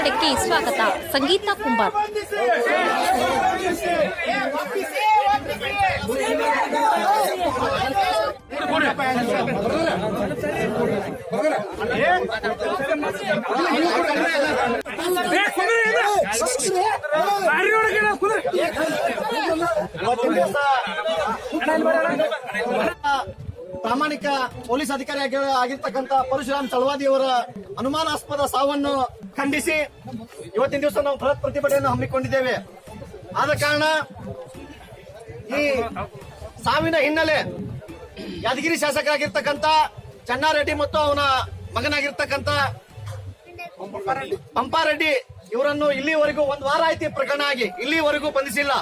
ಕನ್ನಡಕ್ಕೆ ಸ್ವಾಗತ. ಸಂಗೀತ ಕುಂಬಾರ್. ಪ್ರಾಮಾಣಿಕ ಪೊಲೀಸ್ ಅಧಿಕಾರಿ ಆಗಿರ್ತಕ್ಕಂಥ ಪರಶುರಾಮ್ ಚಲವಾದಿ ಅವರ ಅನುಮಾನಾಸ್ಪದ ಸಾವನ್ನು ಖಂಡಿಸಿ ಇವತ್ತಿನ ದಿವಸ ನಾವು ಬೃಹತ್ ಪ್ರತಿಭಟನೆಯನ್ನು ಹಮ್ಮಿಕೊಂಡಿದ್ದೇವೆ. ಆದ ಕಾರಣ ಈ ಸಾವಿನ ಹಿನ್ನೆಲೆ ಯಾದಗಿರಿ ಶಾಸಕರಾಗಿರ್ತಕ್ಕಂಥ ಚನ್ನಾರೆಡ್ಡಿ ಮತ್ತು ಅವನ ಮಗನಾಗಿರ್ತಕ್ಕಂಥ ಪಂಪಾರೆಡ್ಡಿ ಇವರನ್ನು ಇಲ್ಲಿವರೆಗೂ ಒಂದು ವಾರ ಆಯ್ತು ಪ್ರಕರಣ ಆಗಿ ಇಲ್ಲಿವರೆಗೂ ಬಂಧಿಸಿಲ್ಲ.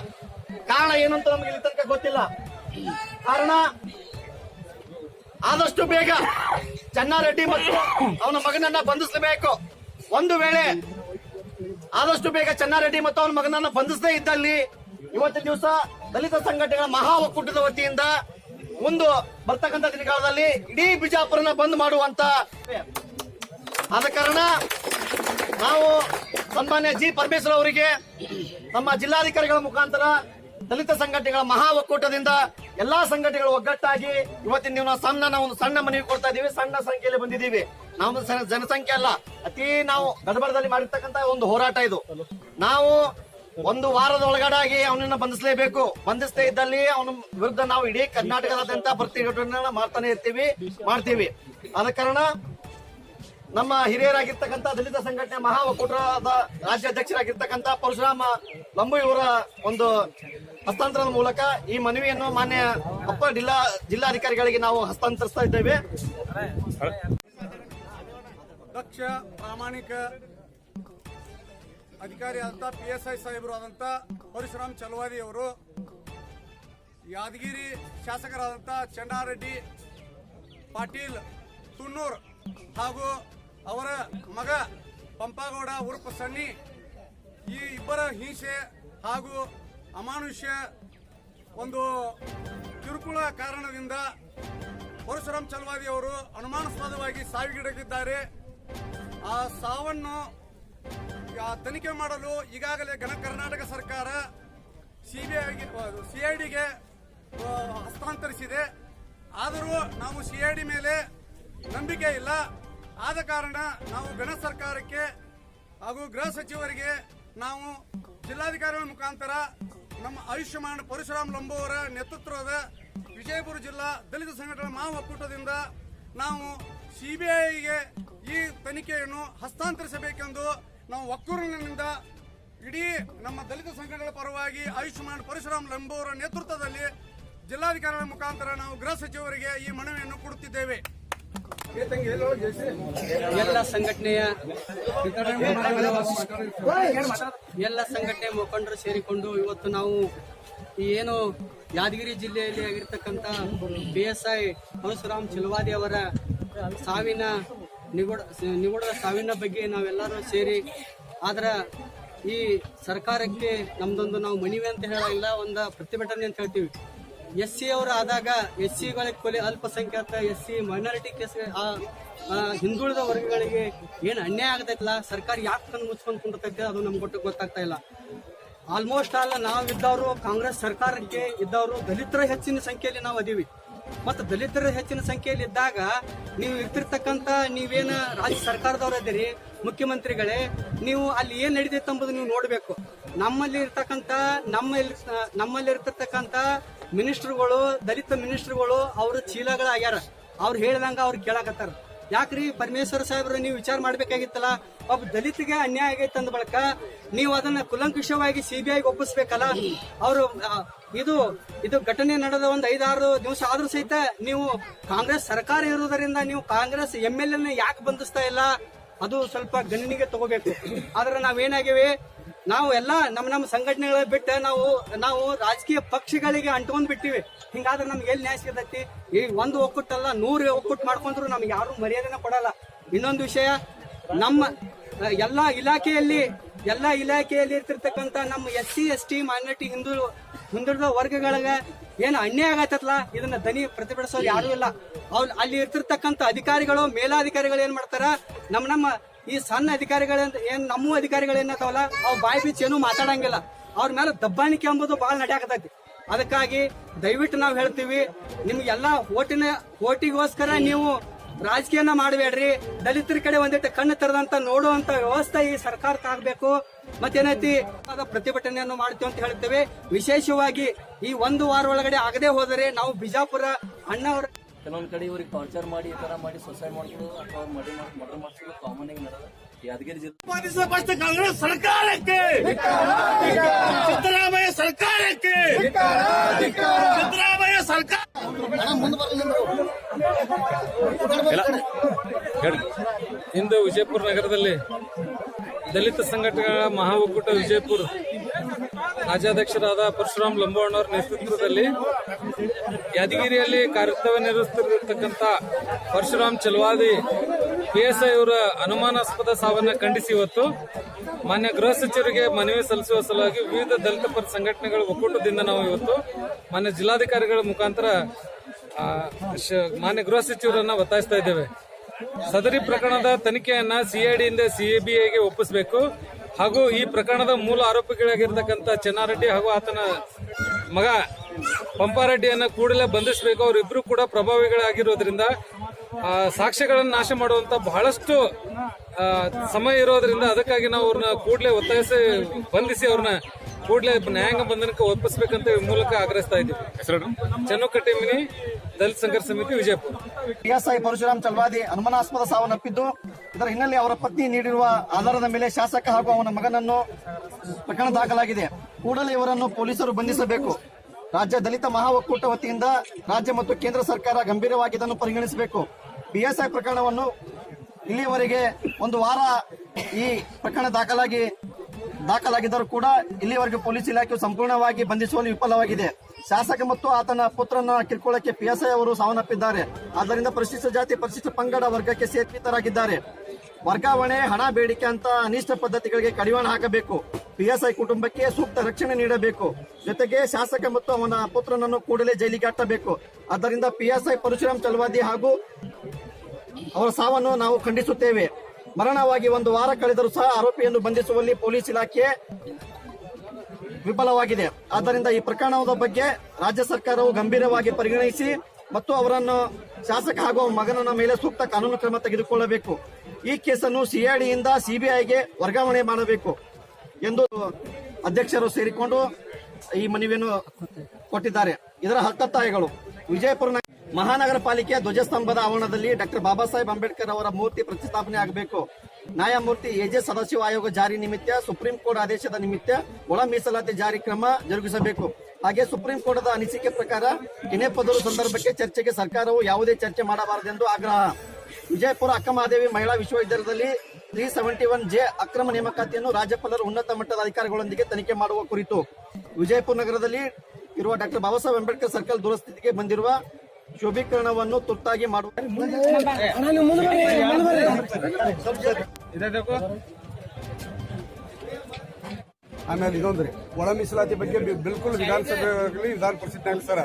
ಕಾರಣ ಏನು ಅಂತ ನಮಗೆ ಇಲ್ಲಿ ತನಕ ಗೊತ್ತಿಲ್ಲ. ಕಾರಣ ಆದಷ್ಟು ಬೇಗ ಚನ್ನಾರೆಡ್ಡಿ ಮತ್ತು ಅವನ ಮಗನನ್ನ ಬಂಧಿಸಬೇಕು. ಒಂದು ವೇಳೆ ಆದಷ್ಟು ಬೇಗ ಚನ್ನಾರೆಡ್ಡಿ ಮತ್ತು ಅವನ ಮಗನನ್ನ ಬಂಧಿಸದೇ ಇದ್ದಲ್ಲಿ ಇವತ್ತಿನ ದಿವಸ ದಲಿತ ಸಂಘಟನೆಗಳ ಮಹಾ ಒಕ್ಕೂಟದ ವತಿಯಿಂದ ಮುಂದೆ ಬರ್ತಕ್ಕಂಥ ದಿನಕಾಲದಲ್ಲಿ ಇಡೀ ಬಿಜಾಪುರನ ಬಂದ್ ಮಾಡುವಂತ. ಆದ ಕಾರಣ ನಾವು ಸನ್ಮಾನ್ಯ ಜಿ ಪರಮೇಶ್ವರ್ ಅವರಿಗೆ ನಮ್ಮ ಜಿಲ್ಲಾಧಿಕಾರಿಗಳ ಮುಖಾಂತರ ದಲಿತ ಸಂಘಟನೆಗಳ ಮಹಾ ಒಕ್ಕೂಟದಿಂದ ಎಲ್ಲಾ ಸಂಘಟನೆಗಳು ಒಗ್ಗಟ್ಟಾಗಿ ಇವತ್ತಿನ ನಾವು ಒಂದು ಸಣ್ಣ ಮನವಿ ಕೊಡ್ತಾ ಇದೀವಿ. ಸಣ್ಣ ಸಂಖ್ಯೆಯಲ್ಲಿ ಬಂದಿದ್ದೀವಿ. ನಾವು ಜನಸಂಖ್ಯೆ ಅಲ್ಲ, ನಾವು ಗಡಬಡದಲ್ಲಿ ಮಾಡಿರ್ತಕ್ಕಂಥ ಒಂದು ಹೋರಾಟ ಇದು. ನಾವು ಒಂದು ವಾರದ ಒಳಗಡೆ ಅವನನ್ನ ಬಂಧಿಸಲೇಬೇಕು. ಬಂಧಿಸದೇ ಇದ್ದಲ್ಲಿ ಅವನ ವಿರುದ್ಧ ನಾವು ಇಡೀ ಕರ್ನಾಟಕದಾದ್ಯಂತ ಪ್ರತಿಭಟನೆ ಮಾಡ್ತೀವಿ. ಆದ ಕಾರಣ ನಮ್ಮ ಹಿರಿಯರಾಗಿರ್ತಕ್ಕಂಥ ದಲಿತ ಸಂಘಟನೆ ಮಹಾ ಒಕ್ಕೂಟದ ರಾಜ್ಯಾಧ್ಯಕ್ಷರಾಗಿರ್ತಕ್ಕಂಥ ಪರಶುರಾಮ ಲಂಬು ಇವರ ಒಂದು ಹಸ್ತಾಂತರದ ಮೂಲಕ ಈ ಮನವಿಯನ್ನು ಮಾನ್ಯ ಅಪ್ಪ ಜಿಲ್ಲಾಧಿಕಾರಿಗಳಿಗೆ ನಾವು ಹಸ್ತಾಂತರಿಸ್ತಾ ಇದ್ದೇವೆ. ದಕ್ಷ ಪ್ರಾಮಾಣಿಕ ಅಧಿಕಾರಿ ಆದಂತ PSI ಸಾಹೇಬರು ಆದಂತ ಪರಶುರಾಮ್ ಚಲವಾದಿ ಅವರು ಯಾದಗಿರಿ ಶಾಸಕರಾದಂತ ಚನ್ನಾರೆಡ್ಡಿ ಪಾಟೀಲ್ ತುನ್ನೂರ್ ಹಾಗೂ ಅವರ ಮಗ ಪಂಪಾಗೌಡ ಉರ್ಫ್ ಸಣ್ಣಿ ಈ ಇಬ್ಬರ ಹಿಂಸೆ ಹಾಗೂ ಅಮಾನುಷ್ಯ ಒಂದು ಕಿರುಕುಳ ಕಾರಣದಿಂದ ಪರಶುರಾಮ್ ಚಲವಾದಿ ಅವರು ಅನುಮಾನಾಸ್ಪದವಾಗಿ ಸಾವಿಗೀಡಾಗಿದ್ದಾರೆ. ಆ ಸಾವನ್ನು ತನಿಖೆ ಮಾಡಲು ಈಗಾಗಲೇ ಕರ್ನಾಟಕ ಸರ್ಕಾರ CIDಗೆ ಹಸ್ತಾಂತರಿಸಿದೆ. ಆದರೂ ನಾವು CID ಮೇಲೆ ನಂಬಿಕೆ ಇಲ್ಲ. ಆದ ಕಾರಣ ನಾವು ಗಣ ಸರ್ಕಾರಕ್ಕೆ ಹಾಗೂ ಗೃಹ ಸಚಿವರಿಗೆ ನಾವು ಜಿಲ್ಲಾಧಿಕಾರಿಗಳ ಮುಖಾಂತರ ನಮ್ಮ ಆಯುಷ್ಮಾನ್ ಪರಶುರಾಮ್ ಲಂಬು ಅವರ ನೇತೃತ್ವದ ವಿಜಯಪುರ ಜಿಲ್ಲಾ ದಲಿತ ಸಂಘಟನಾ ಮಹಾ ಒಕ್ಕೂಟದಿಂದ ನಾವು CBIಗೆ ಈ ತನಿಖೆಯನ್ನು ಹಸ್ತಾಂತರಿಸಬೇಕೆಂದು ನಾವು ಒಕ್ಕೂರಿನಿಂದ ಇಡೀ ನಮ್ಮ ದಲಿತ ಸಂಘಟನೆಗಳ ಪರವಾಗಿ ಆಯುಷ್ಮಾನ್ ಪರಶುರಾಮ್ ಲಂಬು ಅವರ ನೇತೃತ್ವದಲ್ಲಿ ಜಿಲ್ಲಾಧಿಕಾರಿಗಳ ಮುಖಾಂತರ ನಾವು ಗೃಹ ಸಚಿವರಿಗೆ ಈ ಮನವಿಯನ್ನು ಕೊಡುತ್ತಿದ್ದೇವೆ. ಎಲ್ಲ ಸಂಘಟನೆಯ ಮುಖಂಡರು ಸೇರಿಕೊಂಡು ಇವತ್ತು ನಾವು ಏನು ಯಾದಗಿರಿ ಜಿಲ್ಲೆಯಲ್ಲಿ ಆಗಿರ್ತಕ್ಕಂಥ PSI ಪರಶುರಾಮ್ ಚಲವಾದಿ ಅವರ ಸಾವಿನ ನಿಗೂಢ ಸಾವಿನ ಬಗ್ಗೆ ನಾವೆಲ್ಲರೂ ಸೇರಿ ಆದ್ರೆ ಈ ಸರ್ಕಾರಕ್ಕೆ ನಮ್ದೊಂದು ನಾವು ಮನವಿ ಅಂತ ಹೇಳಲ್ಲ, ಒಂದು ಪ್ರತಿಭಟನೆ ಅಂತ ಹೇಳ್ತೀವಿ. SC ಅವರು ಆದಾಗ SCಗಳಿಗೆ ಕೊಲೆ, ಅಲ್ಪಸಂಖ್ಯಾತ SC ಮೈನಾರಿಟಿ ಕೇಸ್ ಹಿಂದುಳಿದ ವರ್ಗಗಳಿಗೆ ಏನು ಅನ್ಯಾಯ ಆಗತೈತಲ್ಲ, ಸರ್ಕಾರ ಯಾಕೆ ಕಣ್ಣು ಮುಚ್ಕೊಂಡು ಕುಂಡಿರ್ತೈತೆ ಅದು ನಮ್ಗೆ ಗೊತ್ತಾಗ್ತಾ ಇಲ್ಲ. ಆಲ್ಮೋಸ್ಟ್ ಆಲ್ ನಾವಿದ್ದವರು ಕಾಂಗ್ರೆಸ್ ಸರ್ಕಾರಕ್ಕೆ ಇದ್ದವರು ದಲಿತರ ಹೆಚ್ಚಿನ ಸಂಖ್ಯೆಯಲ್ಲಿ ನಾವು ಅದೀವಿ. ಮತ್ತು ದಲಿತರ ಹೆಚ್ಚಿನ ಸಂಖ್ಯೆಯಲ್ಲಿ ಇದ್ದಾಗ ನೀವು ಇರ್ತಿರ್ತಕ್ಕಂಥ ನೀವೇನು ರಾಜ್ಯ ಸರ್ಕಾರದವ್ರು ಇದ್ದೀರಿ, ಮುಖ್ಯಮಂತ್ರಿಗಳೇ, ನೀವು ಅಲ್ಲಿ ಏನ್ ನಡೀತೈತೆ ಎಂಬುದು ನೀವು ನೋಡ್ಬೇಕು. ನಮ್ಮಲ್ಲಿ ಇರ್ತಿರ್ತಕ್ಕಂಥ ಮಿನಿಸ್ಟರ್ಗಳು, ದಲಿತ ಮಿನಿಸ್ಟರ್ಗಳು ಅವ್ರ ಚೀಲಗಳಾಗ್ಯಾರ. ಅವ್ರು ಹೇಳ್ದಂಗ ಅವ್ರು ಕೇಳಾಕತ್ತಾರ. ಯಾಕ್ರಿ ಪರಮೇಶ್ವರ ಸಾಹೇಬ್ರ ನೀವು ವಿಚಾರ ಮಾಡ್ಬೇಕಾಗಿತ್ತಲ್ಲ, ಒಬ್ಬ ದಲಿತಿಗೆ ಅನ್ಯಾಯ ಆಗೈತೆ ಅಂದ ಬಳಕ ನೀವು ಅದನ್ನ ಕುಲಂಕುಷವಾಗಿ CBIಗೆ ಒಪ್ಪಿಸ್ಬೇಕಲ್ಲ. ಅವರು ಇದು ಘಟನೆ ನಡೆದ ಒಂದು 5-6 ದಿವಸ ಆದ್ರೂ ಸಹಿತ ನೀವು ಕಾಂಗ್ರೆಸ್ ಸರ್ಕಾರ ಇರುವುದರಿಂದ ನೀವು ಕಾಂಗ್ರೆಸ್ MLA ಯಾಕೆ ಬಂಧಿಸ್ತಾ ಇಲ್ಲ, ಅದು ಸ್ವಲ್ಪ ಗಣನೆಗೆ ತಗೋಬೇಕು. ಆದ್ರೆ ನಾವೇನಾಗಿವಿ, ನಾವು ಎಲ್ಲ ನಮ್ಮ ಸಂಘಟನೆಗಳ ಬಿಟ್ಟು ನಾವು ರಾಜಕೀಯ ಪಕ್ಷಗಳಿಗೆ ಅಂಟ್ಕೊಂಡ್ ಬಿಟ್ಟಿವಿ. ಹಿಂಗಾದ್ರೆ ನಮ್ಗೆ ಎಲ್ಲಿ ನ್ಯಾಯ ಸಿಗತೈತಿ? ಈ ಒಂದು ಒಕ್ಕೂಟಲ್ಲ 100 ಒಕ್ಕೂಟ ಮಾಡ್ಕೊಂಡ್ರು ನಮ್ಗೆ ಯಾರು ಮರ್ಯಾದೆನ ಕೊಡಲ್ಲ. ಇನ್ನೊಂದು ವಿಷಯ, ನಮ್ಮ ಎಲ್ಲಾ ಇಲಾಖೆಯಲ್ಲಿ ಇರ್ತಿರ್ತಕ್ಕಂಥ ನಮ್ಮ SC ST ಮೈನಾರಿಟಿ ಹಿಂದುಳಿದ ವರ್ಗಗಳಿಗೆ ಏನು ಅನ್ಯಾಯ ಆಗತ್ತಲ್ಲ, ಇದನ್ನ ದನಿ ಪ್ರತಿಭಟಿಸೋರು ಯಾರು ಇಲ್ಲ. ಅಲ್ಲಿ ಇರ್ತಿರ್ತಕ್ಕಂಥ ಅಧಿಕಾರಿಗಳು, ಮೇಲಾಧಿಕಾರಿಗಳು ಏನ್ ಮಾಡ್ತಾರ, ನಮ್ಮ ಈ ಸಣ್ಣ ಅಧಿಕಾರಿಗಳಿಂದ ಏನ್ ನಮ್ಮ ಅಧಿಕಾರಿಗಳೇನತಾವಲ್ಲ ಅವ್ ಬಾಯಿ ಬಿಚ್ಚಿ ಏನು ಮಾತಾಡಂಗಿಲ್ಲ. ಅವ್ರ ಮೇಲೆ ದಬ್ಬಾಣಿಕೆ ಎಂಬುದು ಬಹಳ ನಡೆಯಾಕತೈತಿ. ಅದಕ್ಕಾಗಿ ದಯವಿಟ್ಟು ನಾವು ಹೇಳ್ತೀವಿ, ನಿಮ್ಗೆಲ್ಲಾ ಓಟಿಗೋಸ್ಕರ ನೀವು ರಾಜಕೀಯನ ಮಾಡಬೇಡ್ರಿ. ದಲಿತರ ಕಡೆ ಒಂದಿಟ್ಟು ಕಣ್ಣು ತೆರೆದಂತ ನೋಡುವಂತ ವ್ಯವಸ್ಥೆ ಈ ಸರ್ಕಾರಕ್ಕೆ ಆಗ್ಬೇಕು. ಮತ್ತೇನೈತಿ ಪ್ರತಿಭಟನೆಯನ್ನು ಮಾಡ್ತೀವಿ ಅಂತ ಹೇಳ್ತೇವೆ. ವಿಶೇಷವಾಗಿ ಈ 1 ವಾರ ಒಳಗಡೆ ಆಗದೆ ಹೋದರೆ ನಾವು ಬಿಜಾಪುರ ಅಣ್ಣವರ ಕೆಲವೊಂದ್ ಕಡೆ ಇವ್ರಿಗೆ ಟಾರ್ಚರ್ ಮಾಡಿ ಈ ತರ ಮಾಡಿ ಸೊಸೈಡ್ ಮಾಡೋದು ಅಥವಾ ಮರ್ಡರ್ ಮಾಡಿಸೋದು ಕಾಮನ್ ಆಗಿ ನಡೆದ ಯಾದಗಿರಿ ಜಿಲ್ಲೆ ಕಾಂಗ್ರೆಸ್ ಸರ್ಕಾರಕ್ಕೆ, ಸಿದ್ದರಾಮಯ್ಯ ಸರ್ಕಾರಕ್ಕೆ, ಸಿದ್ದರಾಮಯ್ಯ ಸರ್ಕಾರ ಇಂದು ವಿಜಯಪುರ ನಗರದಲ್ಲಿ ದಲಿತ ಸಂಘಟನೆಗಳ ಮಹಾ ಒಕ್ಕೂಟ ವಿಜಯಪುರ ರಾಜ್ಯಾಧ್ಯಕ್ಷರಾದ ಪರಶುರಾಮ್ ಲಂಬೋಣ್ಣವರ ನೇತೃತ್ವದಲ್ಲಿ ಯಾದಗಿರಿಯಲ್ಲಿ ಕರ್ತವ್ಯ ನಿರ್ವಹಿಸುತ್ತಿರತಕ್ಕಂಥ ಪರಶುರಾಮ್ ಚಲವಾದಿ PSI ಅವರ ಅನುಮಾನಾಸ್ಪದ ಸಾವನ್ನ ಖಂಡಿಸಿ ಇವತ್ತು ಮಾನ್ಯ ಗೃಹ ಸಚಿವರಿಗೆ ಮನವಿ ಸಲ್ಲಿಸುವ ಸಲುವಾಗಿ ವಿವಿಧ ದಲಿತ ಪರ ಸಂಘಟನೆಗಳ ಒಕ್ಕೂಟದಿಂದ ನಾವು ಇವತ್ತು ಮಾನ್ಯ ಜಿಲ್ಲಾಧಿಕಾರಿಗಳ ಮುಖಾಂತರ ಮಾನ್ಯ ಗೃಹ ಸಚಿವರನ್ನ ಒತ್ತಾಯಿಸ್ತಾ ಇದ್ದೇವೆ. ಸದರಿ ಪ್ರಕರಣದ ತನಿಖೆಯನ್ನ CIDಯಿಂದ CBIಗೆ ಒಪ್ಪಿಸಬೇಕು ಹಾಗೂ ಈ ಪ್ರಕರಣದ ಮೂಲ ಆರೋಪಿಗಳಾಗಿರ್ತಕ್ಕಂಥ ಚೆನ್ನಾರೆಡ್ಡಿ ಹಾಗೂ ಆತನ ಮಗ ಪಂಪಾರೆಡ್ಡಿಯನ್ನ ಕೂಡಲೇ ಬಂಧಿಸಬೇಕು. ಅವರಿಬ್ರು ಕೂಡ ಪ್ರಭಾವಿಗಳಾಗಿರೋದ್ರಿಂದ ಸಾಕ್ಷ್ಯಗಳನ್ನು ನಾಶ ಮಾಡುವಂತ ಬಹಳಷ್ಟು ಸಮಯ ಇರೋದ್ರಿಂದ ಅದಕ್ಕಾಗಿ ನಾವು ಅವ್ರನ್ನ ಕೂಡಲೇ ಒತ್ತಾಯಿಸಿ ಬಂಧಿಸಿ ಅವ್ರನ್ನ ಕೂಡಲೇ ನ್ಯಾಯಾಂಗ ಬಂಧನಕ್ಕೆ ಒಪ್ಪಿಸಬೇಕಂತ ಈ ಮೂಲಕ ಆಗ್ರಹಿಸ್ತಾ ಇದ್ದೀವಿ. ಚನ್ನಕಟ್ಟಿಮಿನಿ ದಲಿತ ಸಂಘರ್ಷ ಸಮಿತಿ ವಿಜಯಪುರ. PSI ಪರಶುರಾಮ್ ಚಲವಾದಿ ಅನುಮಾನಾಸ್ಪದ ಸಾವನ್ನಪ್ಪಿದ್ದು, ಇದರ ಹಿನ್ನೆಲೆ ಅವರ ಪತ್ನಿ ನೀಡಿರುವ ಆಧಾರದ ಮೇಲೆ ಶಾಸಕ ಹಾಗೂ ಅವನ ಮಗನನ್ನು ಪ್ರಕರಣ ದಾಖಲಾಗಿದೆ. ಕೂಡಲೇ ಇವರನ್ನು ಪೊಲೀಸರು ಬಂಧಿಸಬೇಕು. ರಾಜ್ಯ ದಲಿತ ಮಹಾ ಒಕ್ಕೂಟ ವತಿಯಿಂದ ರಾಜ್ಯ ಮತ್ತು ಕೇಂದ್ರ ಸರ್ಕಾರ ಗಂಭೀರವಾಗಿ ಇದನ್ನು ಪರಿಗಣಿಸಬೇಕು. PSI ಪ್ರಕರಣವನ್ನು ಇಲ್ಲಿಯವರೆಗೆ 1 ವಾರ ಈ ಪ್ರಕರಣ ದಾಖಲಾಗಿದ್ದರೂ ಕೂಡ ಇಲ್ಲಿವರೆಗೆ ಪೊಲೀಸ್ ಇಲಾಖೆಯು ಸಂಪೂರ್ಣವಾಗಿ ಬಂಧಿಸುವಲ್ಲಿ ವಿಫಲವಾಗಿದೆ. ಶಾಸಕ ಮತ್ತು ಆತನ ಪುತ್ರನ ಕಿರುಕುಳಕ್ಕೆ PSI ಅವರು ಸಾವನ್ನಪ್ಪಿದ್ದಾರೆ. ಆದ್ದರಿಂದ ಪರಿಶಿಷ್ಟ ಜಾತಿ ಪರಿಶಿಷ್ಟ ಪಂಗಡ ವರ್ಗಕ್ಕೆ ಸೇರ್ಪಿತರಾಗಿದ್ದಾರೆ. ವರ್ಗಾವಣೆ, ಹಣ ಬೇಡಿಕೆ ಅಂತ ಅನಿಷ್ಟ ಪದ್ಧತಿಗಳಿಗೆ ಕಡಿವಾಣ ಹಾಕಬೇಕು. PSI ಕುಟುಂಬಕ್ಕೆ ಸೂಕ್ತ ರಕ್ಷಣೆ ನೀಡಬೇಕು. ಜೊತೆಗೆ ಶಾಸಕ ಮತ್ತು ಅವನ ಪುತ್ರನನ್ನು ಕೂಡಲೇ ಜೈಲಿಗೆ ಅಟ್ಟಬೇಕು. ಆದ್ದರಿಂದ PSI ಪರಶುರಾಮ್ ಚಲವಾದಿ ಹಾಗೂ ಅವರ ಸಾವನ್ನು ನಾವು ಖಂಡಿಸುತ್ತೇವೆ. ಮರಣವಾಗಿ 1 ವಾರ ಕಳೆದರೂ ಸಹ ಆರೋಪಿಯನ್ನು ಬಂಧಿಸುವಲ್ಲಿ ಪೊಲೀಸ್ ಇಲಾಖೆ ವಿಫಲವಾಗಿದೆ. ಆದ್ದರಿಂದ ಈ ಪ್ರಕರಣದ ಬಗ್ಗೆ ರಾಜ್ಯ ಸರ್ಕಾರವು ಗಂಭೀರವಾಗಿ ಪರಿಗಣಿಸಿ ಮತ್ತು ಅವರನ್ನು ಶಾಸಕ ಹಾಗೂ ಮಗನ ಮೇಲೆ ಸೂಕ್ತ ಕಾನೂನು ಕ್ರಮ ತೆಗೆದುಕೊಳ್ಳಬೇಕು. ಈ ಕೇಸನ್ನು CIDಯಿಂದ CBIಗೆ ವರ್ಗಾವಣೆ ಮಾಡಬೇಕು ಎಂದು ಅಧ್ಯಕ್ಷರು ಸೇರಿಕೊಂಡು ಈ ಮನವಿಯನ್ನು ಕೊಟ್ಟಿದ್ದಾರೆ. ಇದರ ಹಕ್ಕುತ್ತಾಯಿಗಳು ವಿಜಯಪುರ ಮಹಾನಗರ ಪಾಲಿಕೆಯ ಧ್ವಜಸ್ತಂಭದ ಆವರಣದಲ್ಲಿ ಡಾಕ್ಟರ್ ಬಾಬಾ ಸಾಹೇಬ್ ಅಂಬೇಡ್ಕರ್ ಅವರ ಮೂರ್ತಿ ಪ್ರತಿಷ್ಠಾಪನೆ ಆಗಬೇಕು. ನ್ಯಾಯಮೂರ್ತಿ AJ ಸದಾಶಿವ ಆಯೋಗ ಜಾರಿ ನಿಮಿತ್ತ ಸುಪ್ರೀಂ ಕೋರ್ಟ್ ಆದೇಶದ ನಿಮಿತ್ತ ಒಳ ಮೀಸಲಾತಿ ಜಾರಿ ಕ್ರಮ ಜರುಗಿಸಬೇಕು. ಹಾಗೆ ಸುಪ್ರೀಂ ಕೋರ್ಟ್ನ ಅನಿಸಿಕೆ ಪ್ರಕಾರ ಕೆನೆಪದರು ಸಂದರ್ಭಕ್ಕೆ ಚರ್ಚೆಗೆ ಸರ್ಕಾರವು ಯಾವುದೇ ಚರ್ಚೆ ಮಾಡಬಾರದೆಂದು ಆಗ್ರಹ. ವಿಜಯಪುರ ಅಕ್ಕಮಹಾದೇವಿ ಮಹಿಳಾ ವಿಶ್ವವಿದ್ಯಾಲಯದಲ್ಲಿ 371J ಅಕ್ರಮ ನೇಮಕಾತಿಯನ್ನು ರಾಜ್ಯಪಾಲರು ಉನ್ನತ ಮಟ್ಟದ ಅಧಿಕಾರಿಗಳೊಂದಿಗೆ ತನಿಖೆ ಮಾಡುವ ಕುರಿತು ವಿಜಯಪುರ ನಗರದಲ್ಲಿ ಇರುವ ಡಾಕ್ಟರ್ ಬಾಬಾ ಸಾಹೇಬ್ ಅಂಬೇಡ್ಕರ್ ಸರ್ಕಲ್ ದುರಸ್ಥಿತಿಗೆ ಬಂದಿರುವ ಶೋಭೀಕರಣವನ್ನು ತುರ್ತಾಗಿ ಮಾಡುವ ಆಮೇಲೆ ಇದೊಂದ್ರಿ ಒಳ ಮೀಸಲಾತಿ ಬಗ್ಗೆ ಬಿಲ್ಕುಲ್ ವಿಧಾನಸಭೆಯಲ್ಲಿ ವಿಧಾನ ಪರಿಷತ್ನಲ್ಲಿ ಸರ್